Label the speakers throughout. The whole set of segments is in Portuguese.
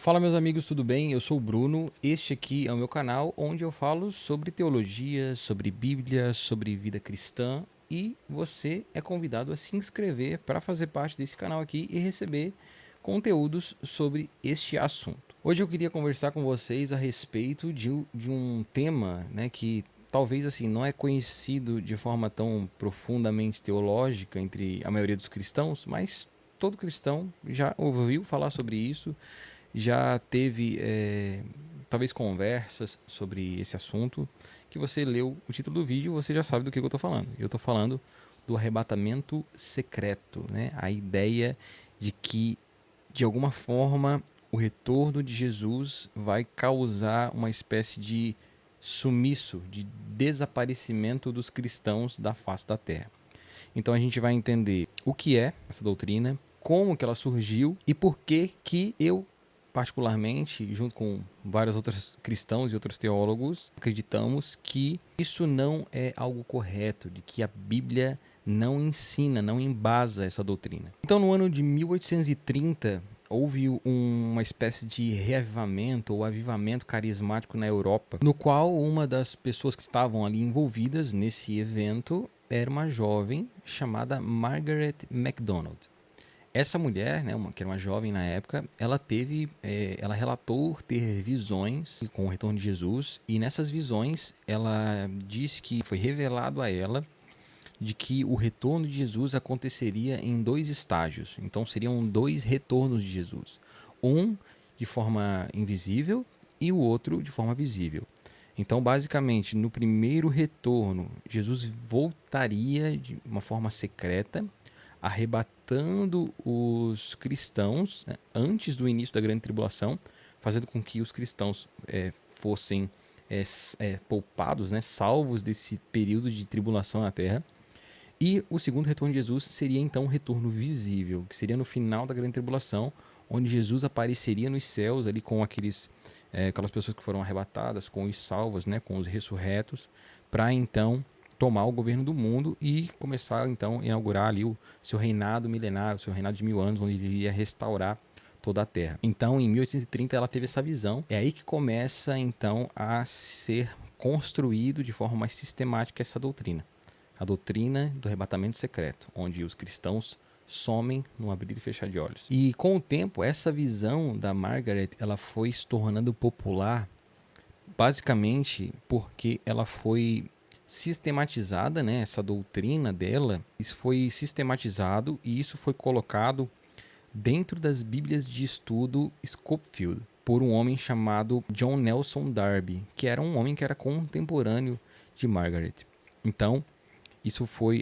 Speaker 1: Fala meus amigos, tudo bem? Eu sou o Bruno. Este aqui é o meu canal onde eu falo sobre teologia, sobre Bíblia, sobre vida cristã e você é convidado a se inscrever para fazer parte desse canal aqui e receber conteúdos sobre este assunto. Hoje eu queria conversar com vocês a respeito de um tema, né, que talvez assim não é conhecido de forma tão profundamente teológica entre a maioria dos cristãos, mas todo cristão já ouviu falar sobre isso, já teve talvez conversas sobre esse assunto, que você leu o título do vídeo, você já sabe do que eu estou falando. Eu estou falando do arrebatamento secreto, né? A ideia de que, de alguma forma, o retorno de Jesus vai causar uma espécie de sumiço, de desaparecimento dos cristãos da face da terra. Então a gente vai entender o que é essa doutrina, como que ela surgiu e por que que eu particularmente, junto com vários outros cristãos e outros teólogos, acreditamos que isso não é algo correto, de que a Bíblia não ensina, não embasa essa doutrina. Então, no ano de 1830, houve uma espécie de reavivamento ou avivamento carismático na Europa, no qual uma das pessoas que estavam ali envolvidas nesse evento era uma jovem chamada Margaret MacDonald. Essa mulher, né, que era uma jovem na época, ela relatou ter visões com o retorno de Jesus, e nessas visões ela disse que foi revelado a ela de que o retorno de Jesus aconteceria em dois estágios. Então seriam dois retornos de Jesus. Um de forma invisível e o outro de forma visível. Então, basicamente, no primeiro retorno, Jesus voltaria de uma forma secreta, arrebatando os cristãos, né, antes do início da grande tribulação, fazendo com que os cristãos fossem poupados, né, salvos desse período de tribulação na terra. E o segundo retorno de Jesus seria então um retorno visível, que seria no final da grande tribulação, onde Jesus apareceria nos céus ali com aquelas pessoas que foram arrebatadas, com os salvos, né, com os ressurretos, para então tomar o governo do mundo e começar então a inaugurar ali o seu reinado milenário, o seu reinado de 1000 anos, onde ele iria restaurar toda a terra. Então, em 1830 ela teve essa visão. É aí que começa então a ser construído de forma mais sistemática essa doutrina. A doutrina do arrebatamento secreto, onde os cristãos somem num abrir e fechar de olhos. E com o tempo, essa visão da Margaret, ela foi se tornando popular, basicamente porque ela foi sistematizada, né? Essa doutrina dela, isso foi sistematizado e isso foi colocado dentro das Bíblias de estudo Scofield, por um homem chamado John Nelson Darby, que era um homem que era contemporâneo de Margaret. Então,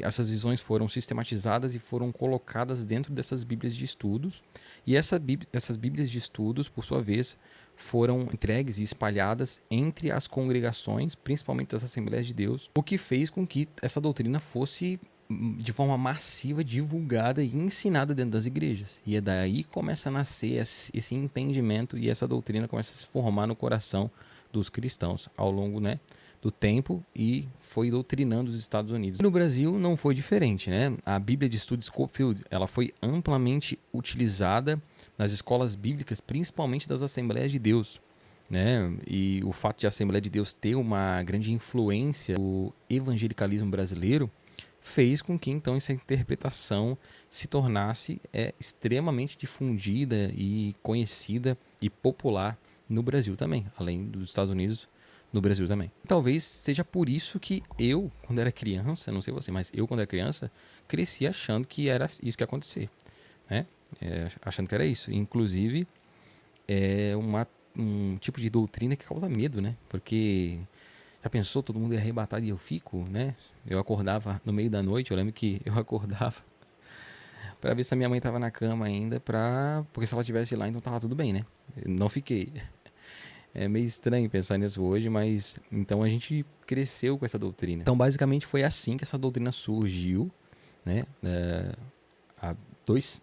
Speaker 1: essas visões foram sistematizadas e foram colocadas dentro dessas Bíblias de estudos. E essas Bíblias de estudos, por sua vez, foram entregues e espalhadas entre as congregações, principalmente das Assembleias de Deus, o que fez com que essa doutrina fosse de forma massiva divulgada e ensinada dentro das igrejas. E é daí que começa a nascer esse entendimento e essa doutrina começa a se formar no coração dos cristãos ao longo, né, do tempo, e foi doutrinando os Estados Unidos. No Brasil não foi diferente, né? A Bíblia de Estudo Scofield, ela foi amplamente utilizada nas escolas bíblicas, principalmente das Assembleias de Deus, né? E o fato de a Assembleia de Deus ter uma grande influência no evangelicalismo brasileiro fez com que então essa interpretação se tornasse extremamente difundida e conhecida e popular no Brasil também, além dos Estados Unidos, no Brasil também. Talvez seja por isso que eu, quando era criança, não sei você, mas eu, quando era criança, cresci achando que era isso que ia acontecer, né? Achando que era isso. Inclusive, é um tipo de doutrina que causa medo, né? Porque já pensou, todo mundo é arrebatado e eu fico, né? Eu acordava no meio da noite, eu lembro que eu acordava pra ver se a minha mãe tava na cama ainda, porque se ela estivesse lá, então tava tudo bem, né? Eu não fiquei. É meio estranho pensar nisso hoje, mas então a gente cresceu com essa doutrina. Então, basicamente, foi assim que essa doutrina surgiu, né? Há dois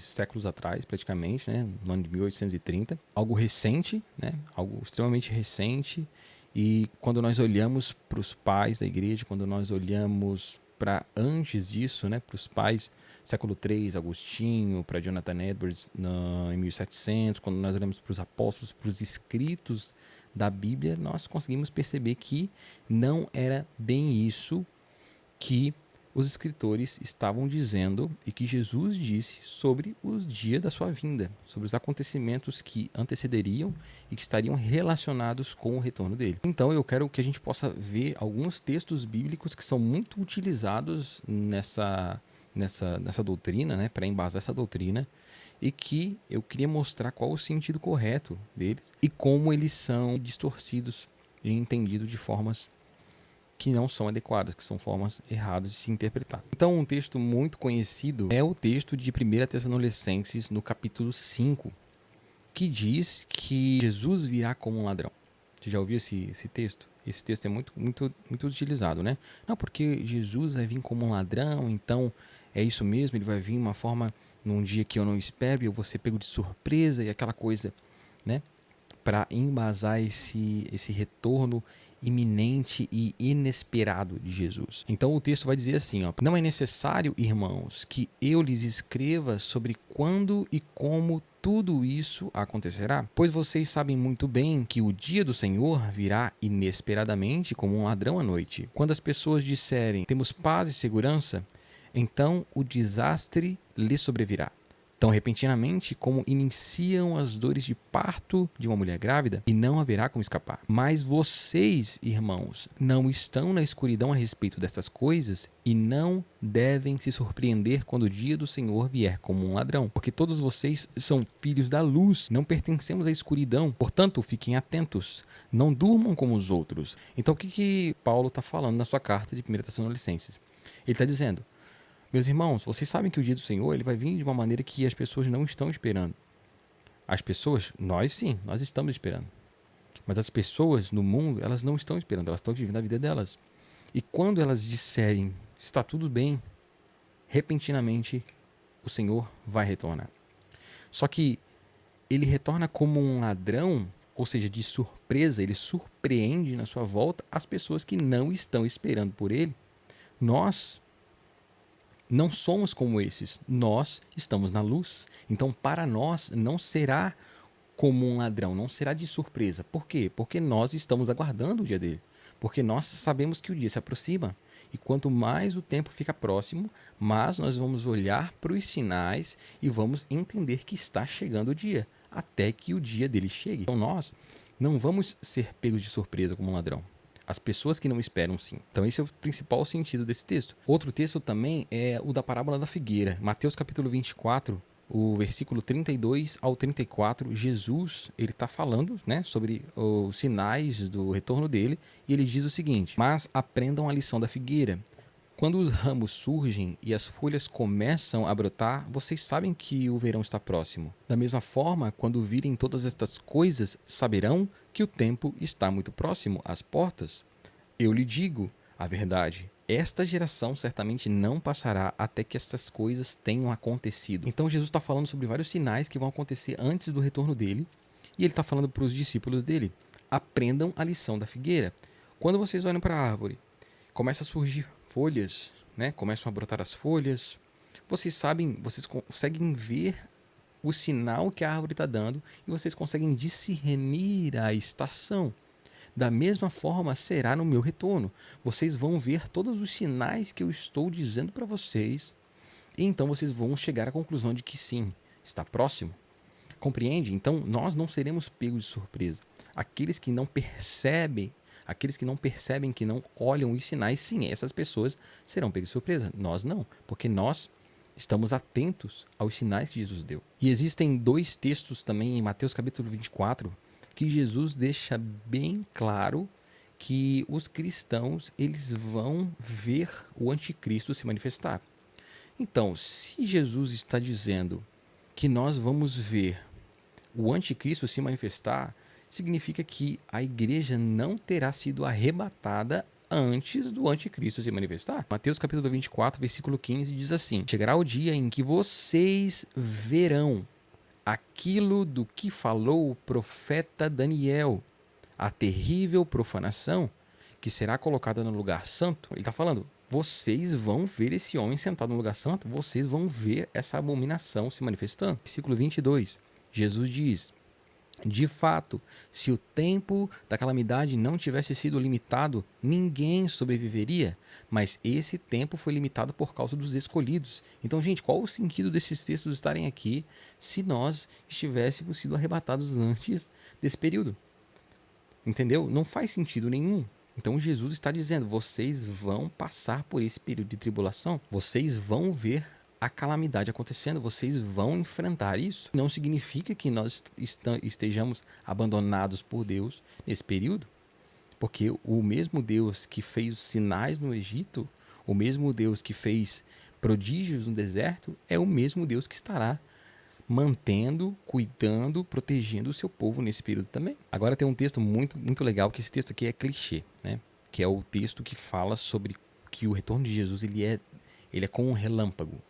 Speaker 1: séculos atrás, praticamente, né? No ano de 1830. Algo recente, né? Algo extremamente recente. E quando nós olhamos para os pais da igreja, quando nós olhamos para antes disso, né, para os pais, século III, Agostinho, para Jonathan Edwards em 1700, quando nós olhamos para os apóstolos, para os escritos da Bíblia, nós conseguimos perceber que não era bem isso que os escritores estavam dizendo e que Jesus disse sobre o dia da sua vinda, sobre os acontecimentos que antecederiam e que estariam relacionados com o retorno dele. Então eu quero que a gente possa ver alguns textos bíblicos que são muito utilizados nessa doutrina, né, para embasar essa doutrina, e que eu queria mostrar qual o sentido correto deles e como eles são distorcidos e entendidos de formas que não são adequadas, que são formas erradas de se interpretar. Então, um texto muito conhecido é o texto de 1 Tessalonicenses, no capítulo 5, que diz que Jesus virá como um ladrão. Você já ouviu esse texto? Esse texto é muito utilizado, né? Não, porque Jesus vai vir como um ladrão, então é isso mesmo, ele vai vir de uma forma, num dia que eu não espero, e eu vou ser pego de surpresa, e aquela coisa, né? Para embasar esse retorno iminente e inesperado de Jesus. Então o texto vai dizer assim, ó: não é necessário, irmãos, que eu lhes escreva sobre quando e como tudo isso acontecerá, pois vocês sabem muito bem que o dia do Senhor virá inesperadamente como um ladrão à noite. Quando as pessoas disserem temos paz e segurança, então o desastre lhes sobrevirá tão repentinamente como iniciam as dores de parto de uma mulher grávida, e não haverá como escapar. Mas vocês, irmãos, não estão na escuridão a respeito dessas coisas e não devem se surpreender quando o dia do Senhor vier como um ladrão, porque todos vocês são filhos da luz, não pertencemos à escuridão. Portanto, fiquem atentos, não durmam como os outros. Então, o que Paulo está falando na sua carta de 1 Tessalonicenses? Ele está dizendo: meus irmãos, vocês sabem que o dia do Senhor ele vai vir de uma maneira que as pessoas não estão esperando. As pessoas, nós sim, nós estamos esperando. Mas as pessoas no mundo, elas não estão esperando, elas estão vivendo a vida delas. E quando elas disserem, está tudo bem, repentinamente o Senhor vai retornar. Só que ele retorna como um ladrão, ou seja, de surpresa, ele surpreende na sua volta as pessoas que não estão esperando por ele. Nós não somos como esses, nós estamos na luz. Então, para nós, não será como um ladrão, não será de surpresa. Por quê? Porque nós estamos aguardando o dia dele. Porque nós sabemos que o dia se aproxima. E quanto mais o tempo fica próximo, mais nós vamos olhar para os sinais e vamos entender que está chegando o dia, até que o dia dele chegue. Então, nós não vamos ser pegos de surpresa como um ladrão. As pessoas que não esperam, sim. Então esse é o principal sentido desse texto. Outro texto também é o da parábola da figueira. Mateus capítulo 24, o versículo 32 ao 34, Jesus ele está falando, né, sobre os sinais do retorno dele, e ele diz o seguinte: mas aprendam a lição da figueira. Quando os ramos surgem e as folhas começam a brotar, vocês sabem que o verão está próximo. Da mesma forma, quando virem todas estas coisas, saberão que o tempo está muito próximo às portas. Eu lhe digo a verdade, esta geração certamente não passará até que estas coisas tenham acontecido. Então Jesus está falando sobre vários sinais que vão acontecer antes do retorno dele, e ele está falando para os discípulos dele: aprendam a lição da figueira. Quando vocês olham para a árvore, começa a surgir folhas, né? Começam a brotar as folhas. Vocês sabem, vocês conseguem ver o sinal que a árvore está dando e vocês conseguem discernir a estação. Da mesma forma será no meu retorno. Vocês vão ver todos os sinais que eu estou dizendo para vocês e então vocês vão chegar à conclusão de que sim, está próximo. Compreende? Então nós não seremos pegos de surpresa. Aqueles que não percebem, que não olham os sinais, sim, essas pessoas serão pegas de surpresa. Nós não, porque nós estamos atentos aos sinais que Jesus deu. E existem dois textos também em Mateus capítulo 24 que Jesus deixa bem claro que os cristãos eles vão ver o anticristo se manifestar. Então, se Jesus está dizendo que nós vamos ver o anticristo se manifestar, significa que a igreja não terá sido arrebatada antes do anticristo se manifestar. Mateus capítulo 24, versículo 15 diz assim: chegará o dia em que vocês verão aquilo do que falou o profeta Daniel, a terrível profanação que será colocada no lugar santo. Ele está falando, vocês vão ver esse homem sentado no lugar santo, vocês vão ver essa abominação se manifestando. Versículo 22, Jesus diz: de fato, se o tempo da calamidade não tivesse sido limitado, ninguém sobreviveria, mas esse tempo foi limitado por causa dos escolhidos. Então, gente, qual o sentido desses textos estarem aqui se nós estivéssemos sido arrebatados antes desse período? Entendeu? Não faz sentido nenhum. Então Jesus está dizendo, vocês vão passar por esse período de tribulação, vocês vão ver a calamidade acontecendo, vocês vão enfrentar isso. Não significa que nós estejamos abandonados por Deus nesse período, porque o mesmo Deus que fez sinais no Egito, o mesmo Deus que fez prodígios no deserto, é o mesmo Deus que estará mantendo, cuidando, protegendo o seu povo nesse período também. Agora tem um texto muito legal, que esse texto aqui é clichê, né? Que é o texto que fala sobre que o retorno de Jesus ele é como um relâmpago.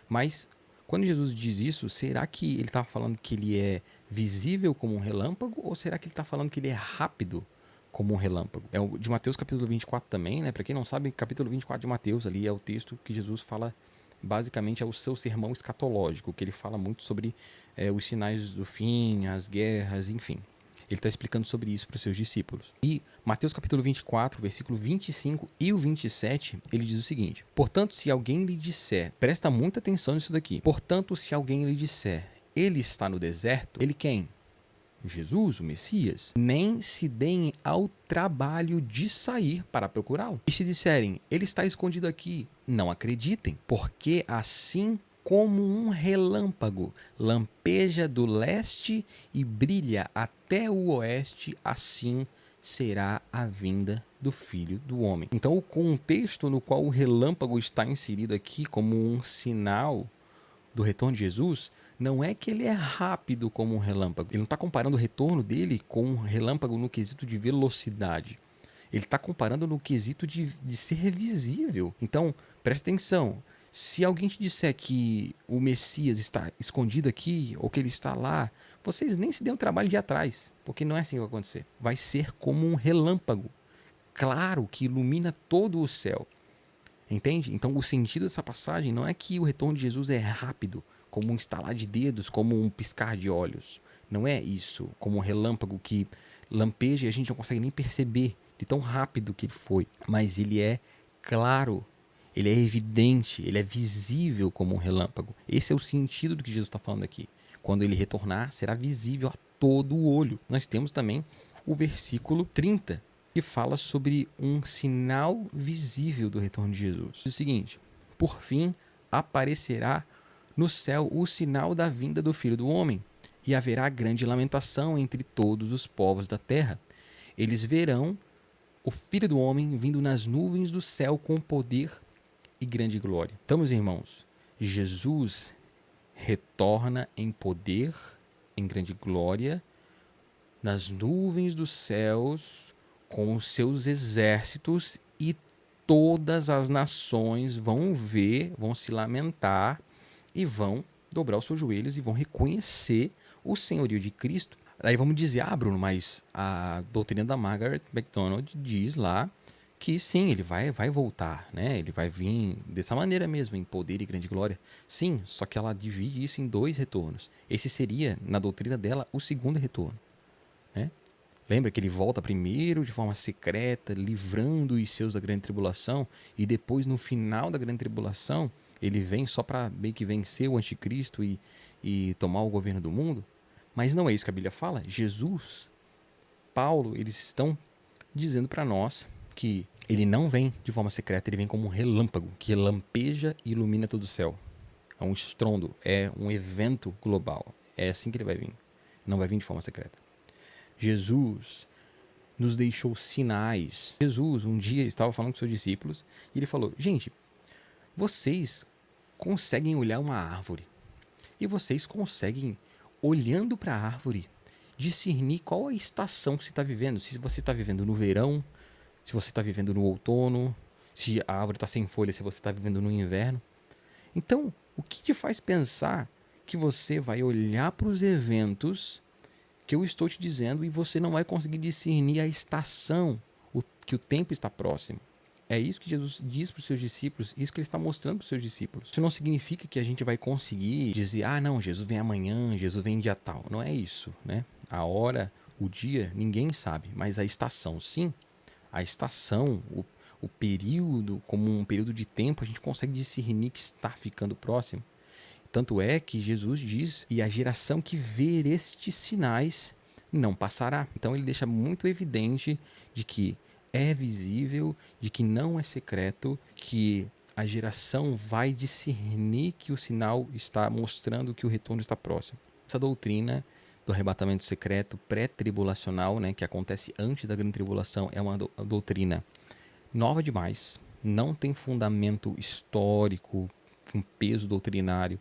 Speaker 1: Mas quando Jesus diz isso, será que ele está falando que ele é visível como um relâmpago ou será que ele está falando que ele é rápido como um relâmpago? É o de Mateus capítulo 24 também, né? Para quem não sabe, capítulo 24 de Mateus ali é o texto que Jesus fala basicamente é o seu sermão escatológico, que ele fala muito sobre os sinais do fim, as guerras, enfim. Ele está explicando sobre isso para os seus discípulos. E Mateus capítulo 24, versículo 25 e o 27, ele diz o seguinte: portanto, se alguém lhe disser, presta muita atenção nisso daqui, portanto, se alguém lhe disser, ele está no deserto, ele quem? Jesus, o Messias, nem se deem ao trabalho de sair para procurá-lo. E se disserem, ele está escondido aqui, não acreditem, porque assim como um relâmpago lampeja do leste e brilha até o oeste, assim será a vinda do Filho do Homem. Então, o contexto no qual o relâmpago está inserido aqui como um sinal do retorno de Jesus, não é que ele é rápido como um relâmpago. Ele não está comparando o retorno dele com um relâmpago no quesito de velocidade. Ele está comparando no quesito de ser visível. Então, presta atenção. Se alguém te disser que o Messias está escondido aqui, ou que ele está lá, vocês nem se dêem o trabalho de ir atrás, porque não é assim que vai acontecer. Vai ser como um relâmpago, claro, que ilumina todo o céu. Entende? Então o sentido dessa passagem não é que o retorno de Jesus é rápido, como um estalar de dedos, como um piscar de olhos. Não é isso, como um relâmpago que lampeja e a gente não consegue nem perceber de tão rápido que ele foi. Mas ele é claro, ele é evidente, ele é visível como um relâmpago. Esse é o sentido do que Jesus está falando aqui. Quando ele retornar, será visível a todo o olho. Nós temos também o versículo 30, que fala sobre um sinal visível do retorno de Jesus. Diz o seguinte: por fim, aparecerá no céu o sinal da vinda do Filho do Homem, e haverá grande lamentação entre todos os povos da terra. Eles verão o Filho do Homem vindo nas nuvens do céu com poder e grande glória. Então, meus irmãos, Jesus retorna em poder, em grande glória, nas nuvens dos céus, com os seus exércitos, e todas as nações vão ver, vão se lamentar e vão dobrar os seus joelhos e vão reconhecer o senhorio de Cristo. Aí vamos dizer, Bruno, mas a doutrina da Margaret MacDonald diz lá que sim, ele vai voltar, né? Ele vai vir dessa maneira mesmo, em poder e grande glória. Sim, só que ela divide isso em 2 retornos. Esse seria, na doutrina dela, o segundo retorno, né? Lembra que ele volta primeiro de forma secreta, livrando os seus da grande tribulação, e depois, no final da grande tribulação, ele vem só para meio que vencer o anticristo e tomar o governo do mundo? Mas não é isso que a Bíblia fala. Jesus, Paulo, eles estão dizendo para nós que ele não vem de forma secreta, ele vem como um relâmpago, que lampeja e ilumina todo o céu. É um estrondo, é um evento global. É assim que ele vai vir. Não vai vir de forma secreta. Jesus nos deixou sinais. Jesus um dia estava falando com seus discípulos e ele falou: gente, vocês conseguem olhar uma árvore e vocês conseguem, olhando para a árvore, discernir qual a estação que você está vivendo. Se você está vivendo no verão, se você está vivendo no outono, se a árvore está sem folha, se você está vivendo no inverno. Então, o que te faz pensar que você vai olhar para os eventos que eu estou te dizendo e você não vai conseguir discernir a estação, que o tempo está próximo? É isso que Jesus diz para os seus discípulos, isso que ele está mostrando para os seus discípulos. Isso não significa que a gente vai conseguir dizer, ah, não, Jesus vem amanhã, Jesus vem dia tal. Não é isso, né? A hora, o dia, ninguém sabe, mas a estação, sim. A estação, o período, como um período de tempo, a gente consegue discernir que está ficando próximo. Tanto é que Jesus diz, e a geração que ver estes sinais não passará. Então ele deixa muito evidente de que é visível, de que não é secreto, que a geração vai discernir que o sinal está mostrando que o retorno está próximo. Essa doutrina do arrebatamento secreto pré-tribulacional, né, que acontece antes da grande tribulação, é uma doutrina nova demais, não tem fundamento histórico, com peso doutrinário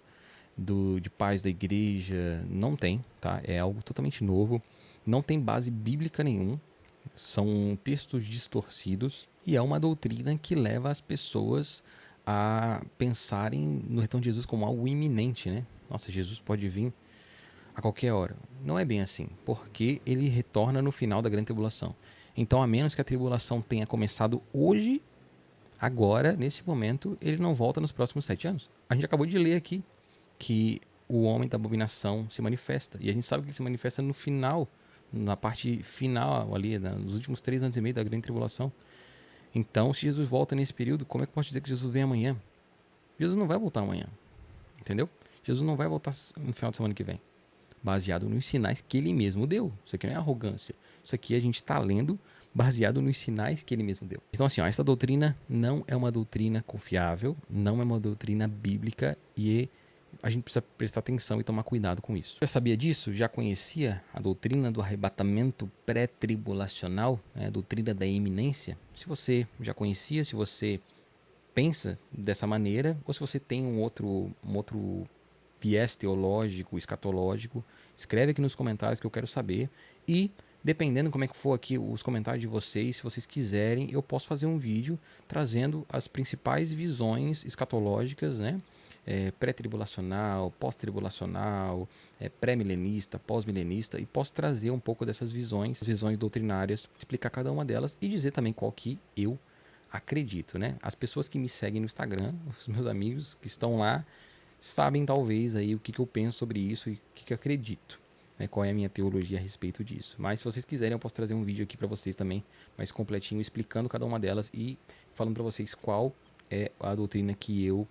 Speaker 1: de pais da igreja, não tem, tá? É algo totalmente novo, não tem base bíblica nenhum, são textos distorcidos e é uma doutrina que leva as pessoas a pensarem no retorno de Jesus como algo iminente, né? Nossa, Jesus pode vir a qualquer hora. Não é bem assim, porque ele retorna no final da grande tribulação. Então, a menos que a tribulação tenha começado hoje, agora, nesse momento, ele não volta nos próximos 7 anos. A gente acabou de ler aqui que o homem da abominação se manifesta. E a gente sabe que ele se manifesta no final, na parte final ali, nos últimos 3 anos e meio da grande tribulação. Então, se Jesus volta nesse período, como é que eu posso dizer que Jesus vem amanhã? Jesus não vai voltar amanhã, entendeu? Jesus não vai voltar no final de semana que vem, baseado nos sinais que ele mesmo deu. Isso aqui não é arrogância. Isso aqui a gente está lendo baseado nos sinais que ele mesmo deu. Então, assim, ó, essa doutrina não é uma doutrina confiável, não é uma doutrina bíblica e a gente precisa prestar atenção e tomar cuidado com isso. Já sabia disso? Já conhecia a doutrina do arrebatamento pré-tribulacional, né? A doutrina da iminência? Se você já conhecia, se você pensa dessa maneira, ou se você tem um outro viés teológico, escatológico, escreve aqui nos comentários que eu quero saber. E dependendo como é que for aqui os comentários de vocês, se vocês quiserem, eu posso fazer um vídeo trazendo as principais visões escatológicas, né? Pré-tribulacional, pós-tribulacional, pré-milenista, pós-milenista, e posso trazer um pouco dessas visões doutrinárias, explicar cada uma delas e dizer também qual que eu acredito, né? As pessoas que me seguem no Instagram, os meus amigos que estão lá, sabem talvez aí o que eu penso sobre isso e o que eu acredito, né? Qual é a minha teologia a respeito disso. Mas se vocês quiserem, eu posso trazer um vídeo aqui para vocês também, mais completinho, explicando cada uma delas e falando para vocês qual é a doutrina que eu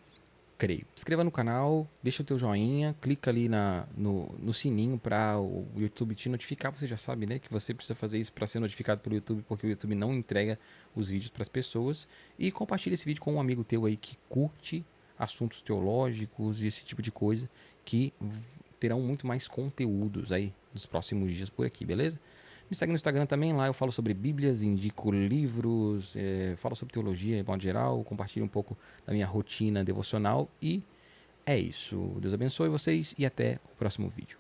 Speaker 1: creio. Se inscreva no canal, deixa o teu joinha, clica ali no sininho para o YouTube te notificar. Você já sabe, né, que você precisa fazer isso para ser notificado pelo YouTube, porque o YouTube não entrega os vídeos para as pessoas. E compartilha esse vídeo com um amigo teu aí que curte assuntos teológicos e esse tipo de coisa, que terão muito mais conteúdos aí nos próximos dias por aqui, beleza? Me segue no Instagram também, lá eu falo sobre Bíblias, indico livros, falo sobre teologia em modo geral, compartilho um pouco da minha rotina devocional e é isso. Deus abençoe vocês e até o próximo vídeo.